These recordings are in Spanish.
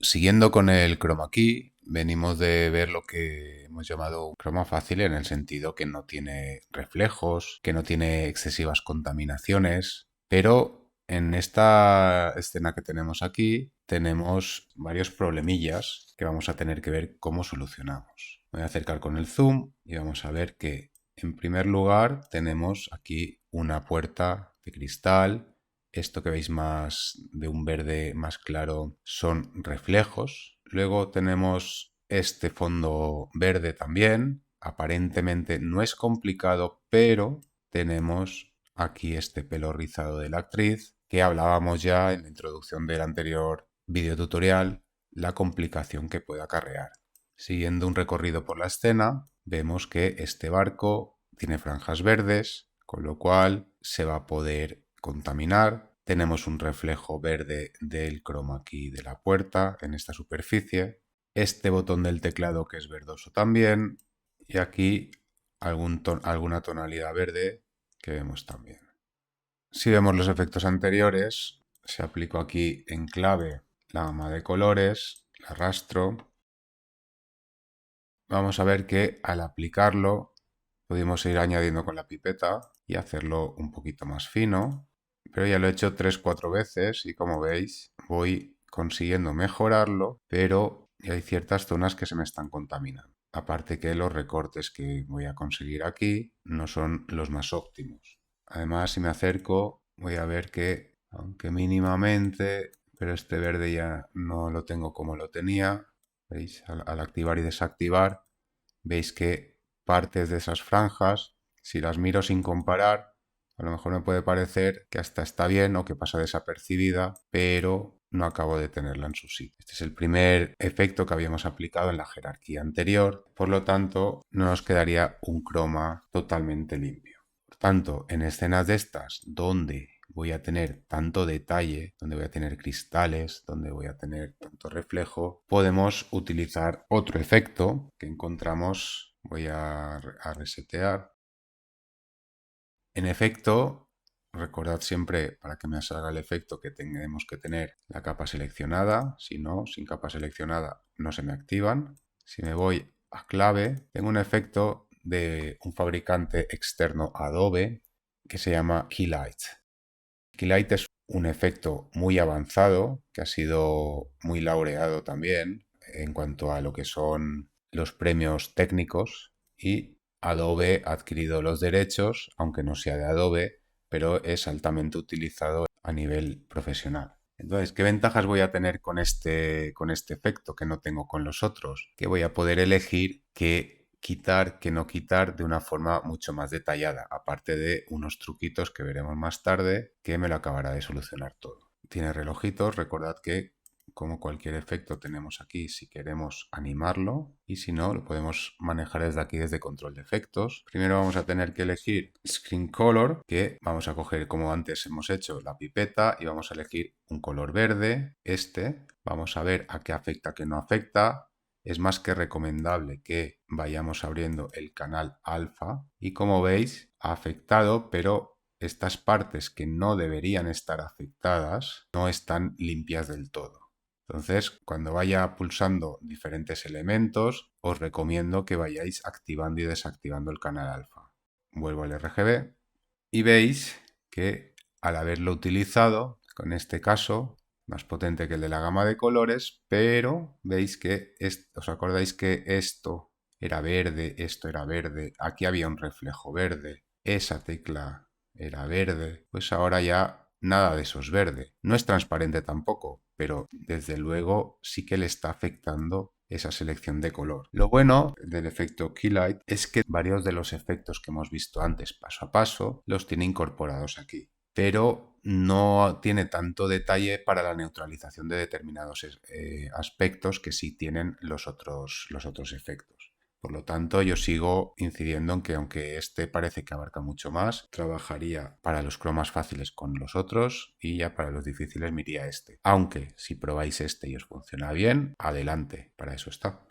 Siguiendo con el chroma key, venimos de ver lo que hemos llamado un croma fácil en el sentido que no tiene reflejos, que no tiene excesivas contaminaciones, pero en esta escena que tenemos aquí tenemos varios problemillas que vamos a tener que ver cómo solucionamos. Me voy a acercar con el zoom y vamos a ver que en primer lugar tenemos aquí una puerta de cristal. Esto que veis más de un verde más claro son reflejos. Luego tenemos este fondo verde también. Aparentemente no es complicado, pero tenemos aquí este pelo rizado de la actriz que hablábamos ya en la introducción del anterior video tutorial, la complicación que puede acarrear. Siguiendo un recorrido por la escena, vemos que este barco tiene franjas verdes, con lo cual se va a poder contaminar. Tenemos un reflejo verde del chroma key de la puerta en esta superficie. Este botón del teclado que es verdoso también. Y aquí alguna tonalidad verde que vemos también. Si vemos los efectos anteriores, se aplicó aquí en clave la gama de colores, la arrastro. Vamos a ver que al aplicarlo pudimos ir añadiendo con la pipeta y hacerlo un poquito más fino, pero ya lo he hecho 3-4 veces y como veis voy consiguiendo mejorarlo, pero hay ciertas zonas que se me están contaminando. Aparte que los recortes que voy a conseguir aquí no son los más óptimos. Además, si me acerco voy a ver que, aunque mínimamente, pero este verde ya no lo tengo como lo tenía, ¿veis? Al activar y desactivar, veis que partes de esas franjas, si las miro sin comparar, a lo mejor me puede parecer que hasta está bien o que pasa desapercibida, pero no acabo de tenerla en su sitio. Este es el primer efecto que habíamos aplicado en la jerarquía anterior, por lo tanto no nos quedaría un croma totalmente limpio. Por tanto, en escenas de estas donde voy a tener tanto detalle, donde voy a tener cristales, donde voy a tener tanto reflejo, podemos utilizar otro efecto que encontramos. Voy a resetear. En efecto, recordad siempre para que me salga el efecto que tenemos que tener la capa seleccionada. Si no, sin capa seleccionada no se me activan. Si me voy a clave, tengo un efecto de un fabricante externo Adobe que se llama Keylight. Keylight es un efecto muy avanzado que ha sido muy laureado también en cuanto a lo que son los premios técnicos, y Adobe ha adquirido los derechos, aunque no sea de Adobe, pero es altamente utilizado a nivel profesional. Entonces, ¿qué ventajas voy a tener con este efecto que no tengo con los otros? Que voy a poder elegir qué quitar, qué no quitar de una forma mucho más detallada, aparte de unos truquitos que veremos más tarde que me lo acabará de solucionar todo. Tiene relojitos, recordad que como cualquier efecto tenemos aquí si queremos animarlo, y si no lo podemos manejar desde aquí, desde control de efectos. Primero vamos a tener que elegir Screen Color, que vamos a coger como antes hemos hecho la pipeta y vamos a elegir un color verde, vamos a ver a qué afecta, a qué no afecta. Es más que recomendable que vayamos abriendo el canal alfa y como veis ha afectado, pero estas partes que no deberían estar afectadas no están limpias del todo. Entonces, cuando vaya pulsando diferentes elementos, os recomiendo que vayáis activando y desactivando el canal alfa. Vuelvo al RGB y veis que al haberlo utilizado, con este caso, más potente que el de la gama de colores, pero veis que, ¿os acordáis que esto era verde, esto era verde, aquí había un reflejo verde, esa tecla era verde? Pues ahora ya nada de eso es verde. No es transparente tampoco, pero desde luego sí que le está afectando esa selección de color. Lo bueno del efecto Keylight es que varios de los efectos que hemos visto antes paso a paso los tiene incorporados aquí, pero no tiene tanto detalle para la neutralización de determinados aspectos que sí tienen los otros efectos. Por lo tanto, yo sigo incidiendo en que aunque este parece que abarca mucho más, trabajaría para los cromas fáciles con los otros y ya para los difíciles me iría a este. Aunque si probáis este y os funciona bien, adelante, para eso está.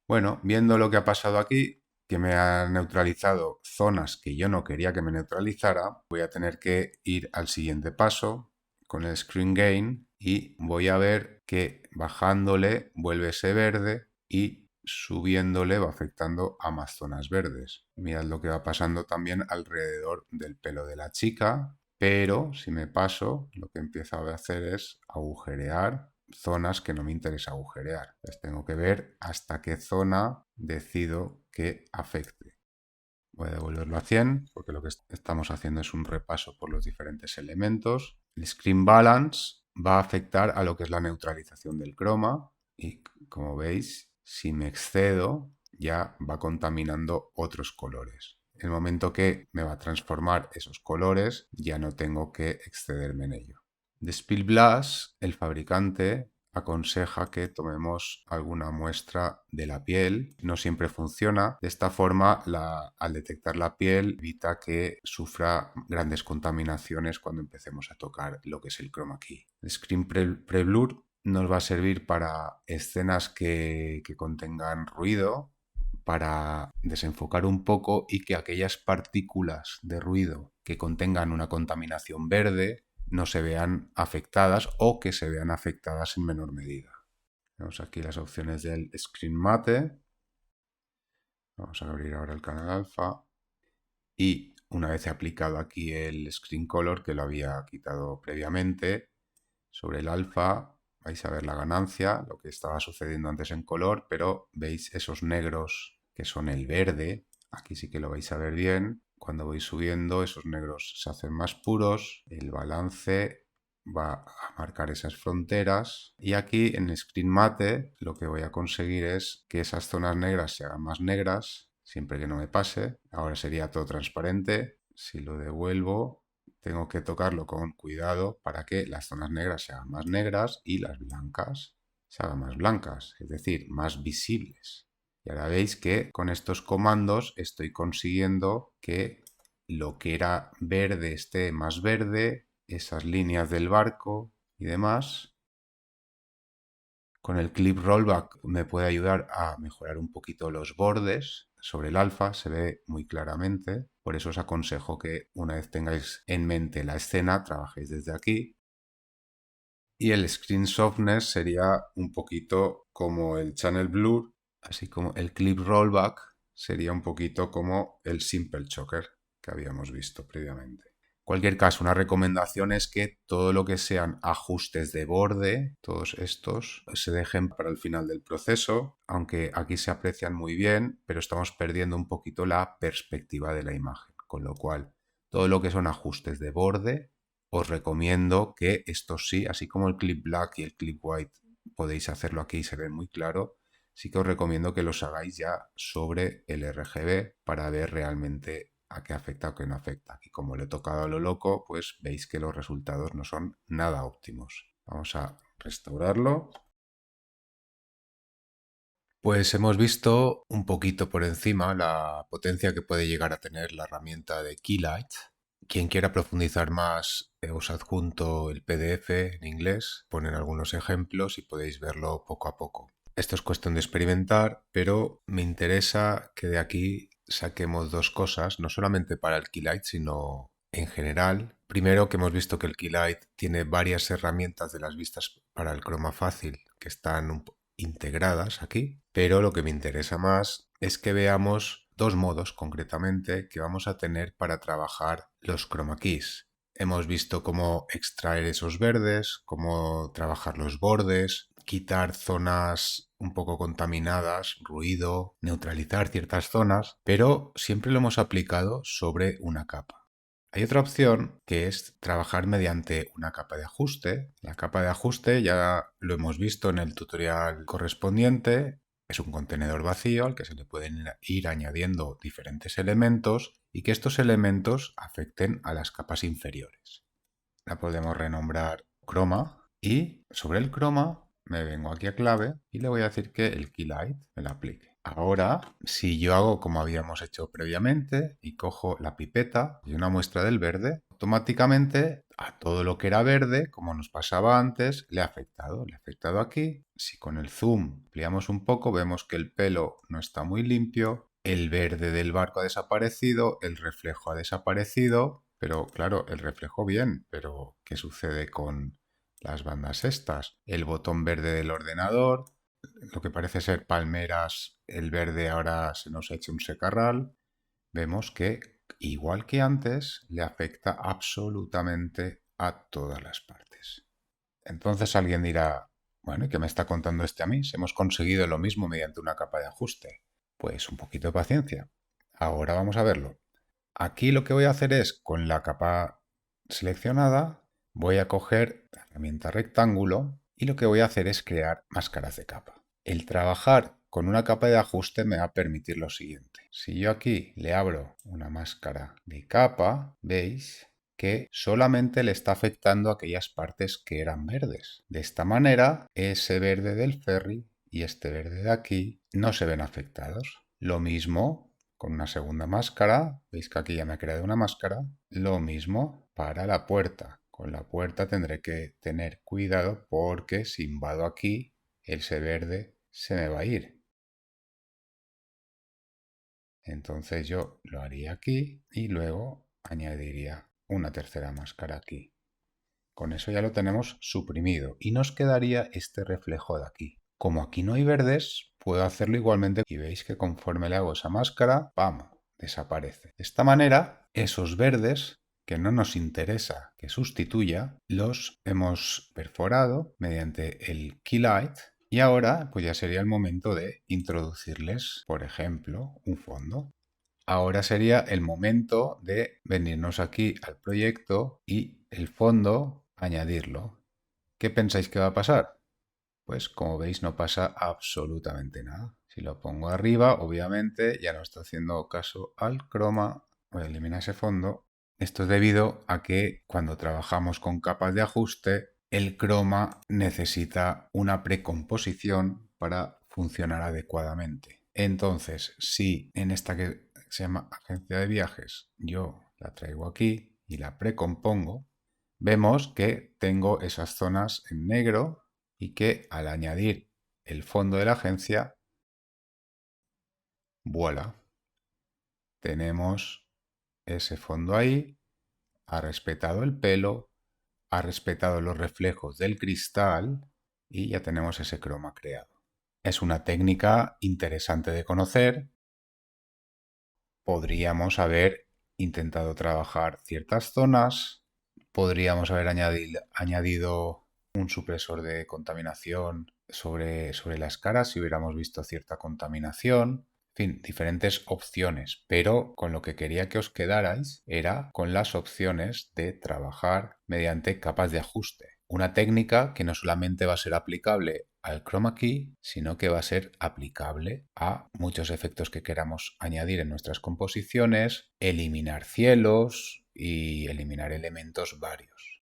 Bueno, viendo lo que ha pasado aquí, que me ha neutralizado zonas que yo no quería que me neutralizara, voy a tener que ir al siguiente paso con el Screen Gain y voy a ver que bajándole vuelve ese verde y subiéndole va afectando a más zonas verdes. Mirad lo que va pasando también alrededor del pelo de la chica, pero si me paso, lo que empiezo a hacer es agujerear zonas que no me interesa agujerear. Entonces tengo que ver hasta qué zona decido que afecte. Voy a devolverlo a 100 porque lo que estamos haciendo es un repaso por los diferentes elementos. El Screen Balance va a afectar a lo que es la neutralización del croma y como veis, si me excedo ya va contaminando otros colores. En el momento que me va a transformar esos colores ya no tengo que excederme en ello. De Spill Blast, el fabricante aconseja que tomemos alguna muestra de la piel. No siempre funciona. De esta forma, al detectar la piel, evita que sufra grandes contaminaciones cuando empecemos a tocar lo que es el chroma key. El Screen Pre-Blur nos va a servir para escenas que contengan ruido, para desenfocar un poco y que aquellas partículas de ruido que contengan una contaminación verde no se vean afectadas o que se vean afectadas en menor medida. Tenemos aquí las opciones del Screen Mate. Vamos a abrir ahora el canal alfa. Y una vez he aplicado aquí el Screen Color, que lo había quitado previamente, sobre el alfa vais a ver la ganancia, lo que estaba sucediendo antes en color, pero veis esos negros que son el verde. Aquí sí que lo vais a ver bien. Cuando voy subiendo, esos negros se hacen más puros. El balance va a marcar esas fronteras. Y aquí en Screen Mate lo que voy a conseguir es que esas zonas negras se hagan más negras, siempre que no me pase. Ahora sería todo transparente. Si lo devuelvo, tengo que tocarlo con cuidado para que las zonas negras se hagan más negras y las blancas se hagan más blancas, es decir, más visibles. Y ahora veis que con estos comandos estoy consiguiendo que lo que era verde esté más verde, esas líneas del barco y demás. Con el clip rollback me puede ayudar a mejorar un poquito los bordes. Sobre el alfa se ve muy claramente. Por eso os aconsejo que una vez tengáis en mente la escena, trabajéis desde aquí. Y el Screen Softness sería un poquito como el Channel Blur, así como el Clip Rollback sería un poquito como el Simple Choker que habíamos visto previamente. En cualquier caso, una recomendación es que todo lo que sean ajustes de borde, todos estos, se dejen para el final del proceso, aunque aquí se aprecian muy bien, pero estamos perdiendo un poquito la perspectiva de la imagen, con lo cual todo lo que son ajustes de borde os recomiendo que estos sí, así como el clip black y el clip white podéis hacerlo aquí y se ve muy claro, sí que os recomiendo que los hagáis ya sobre el RGB para ver realmente a qué afecta o qué no afecta. Y como le he tocado a lo loco, pues veis que los resultados no son nada óptimos. Vamos a restaurarlo. Pues hemos visto un poquito por encima la potencia que puede llegar a tener la herramienta de Keylight. Quien quiera profundizar más, os adjunto el PDF en inglés, ponen algunos ejemplos y podéis verlo poco a poco. Esto es cuestión de experimentar, pero me interesa que de aquí saquemos dos cosas, no solamente para el Keylight, sino en general. Primero, que hemos visto que el Keylight tiene varias herramientas de las vistas para el croma fácil que están integradas aquí, pero lo que me interesa más es que veamos dos modos concretamente que vamos a tener para trabajar los chroma keys. Hemos visto cómo extraer esos verdes, cómo trabajar los bordes, quitar zonas un poco contaminadas, ruido, neutralizar ciertas zonas, pero siempre lo hemos aplicado sobre una capa. Hay otra opción que es trabajar mediante una capa de ajuste. La capa de ajuste ya lo hemos visto en el tutorial correspondiente. Es un contenedor vacío al que se le pueden ir añadiendo diferentes elementos y que estos elementos afecten a las capas inferiores. La podemos renombrar croma y sobre el croma me vengo aquí a clave y le voy a decir que el Keylight me la aplique. Ahora, si yo hago como habíamos hecho previamente y cojo la pipeta y una muestra del verde, automáticamente a todo lo que era verde, como nos pasaba antes, le ha afectado. Le ha afectado aquí. Si con el zoom ampliamos un poco, vemos que el pelo no está muy limpio, el verde del barco ha desaparecido, el reflejo ha desaparecido, pero claro, el reflejo bien, pero ¿qué sucede con las bandas estas, el botón verde del ordenador, lo que parece ser palmeras, el verde ahora se nos ha hecho un secarral. Vemos que, igual que antes, le afecta absolutamente a todas las partes. Entonces alguien dirá, bueno, ¿y qué me está contando este a mí? Si hemos conseguido lo mismo mediante una capa de ajuste. Pues un poquito de paciencia. Ahora vamos a verlo. Aquí lo que voy a hacer es, con la capa seleccionada, voy a coger la herramienta rectángulo y lo que voy a hacer es crear máscaras de capa. El trabajar con una capa de ajuste me va a permitir lo siguiente. Si yo aquí le abro una máscara de capa, veis que solamente le está afectando a aquellas partes que eran verdes. De esta manera, ese verde del ferry y este verde de aquí no se ven afectados. Lo mismo con una segunda máscara, veis que aquí ya me ha creado una máscara, lo mismo para la puerta. Con la puerta tendré que tener cuidado porque si invado aquí, ese verde se me va a ir. Entonces yo lo haría aquí y luego añadiría una tercera máscara aquí. Con eso ya lo tenemos suprimido y nos quedaría este reflejo de aquí. Como aquí no hay verdes, puedo hacerlo igualmente y veis que conforme le hago esa máscara, ¡pam!, desaparece. De esta manera, esos verdes que no nos interesa que sustituya, los hemos perforado mediante el Keylight y ahora pues ya sería el momento de introducirles, por ejemplo, un fondo. Ahora sería el momento de venirnos aquí al proyecto y el fondo añadirlo. ¿Qué pensáis que va a pasar? Pues como veis no pasa absolutamente nada. Si lo pongo arriba, obviamente ya no está haciendo caso al croma. Voy a eliminar ese fondo. Esto es debido a que cuando trabajamos con capas de ajuste, el croma necesita una precomposición para funcionar adecuadamente. Entonces, si en esta que se llama agencia de viajes, yo la traigo aquí y la precompongo, vemos que tengo esas zonas en negro y que al añadir el fondo de la agencia, voilà, tenemos ese fondo ahí, ha respetado el pelo, ha respetado los reflejos del cristal y ya tenemos ese croma creado. Es una técnica interesante de conocer. Podríamos haber intentado trabajar ciertas zonas, podríamos haber añadido un supresor de contaminación sobre las caras si hubiéramos visto cierta contaminación. En fin, diferentes opciones, pero con lo que quería que os quedarais era con las opciones de trabajar mediante capas de ajuste. Una técnica que no solamente va a ser aplicable al chroma key, sino que va a ser aplicable a muchos efectos que queramos añadir en nuestras composiciones, eliminar cielos y eliminar elementos varios.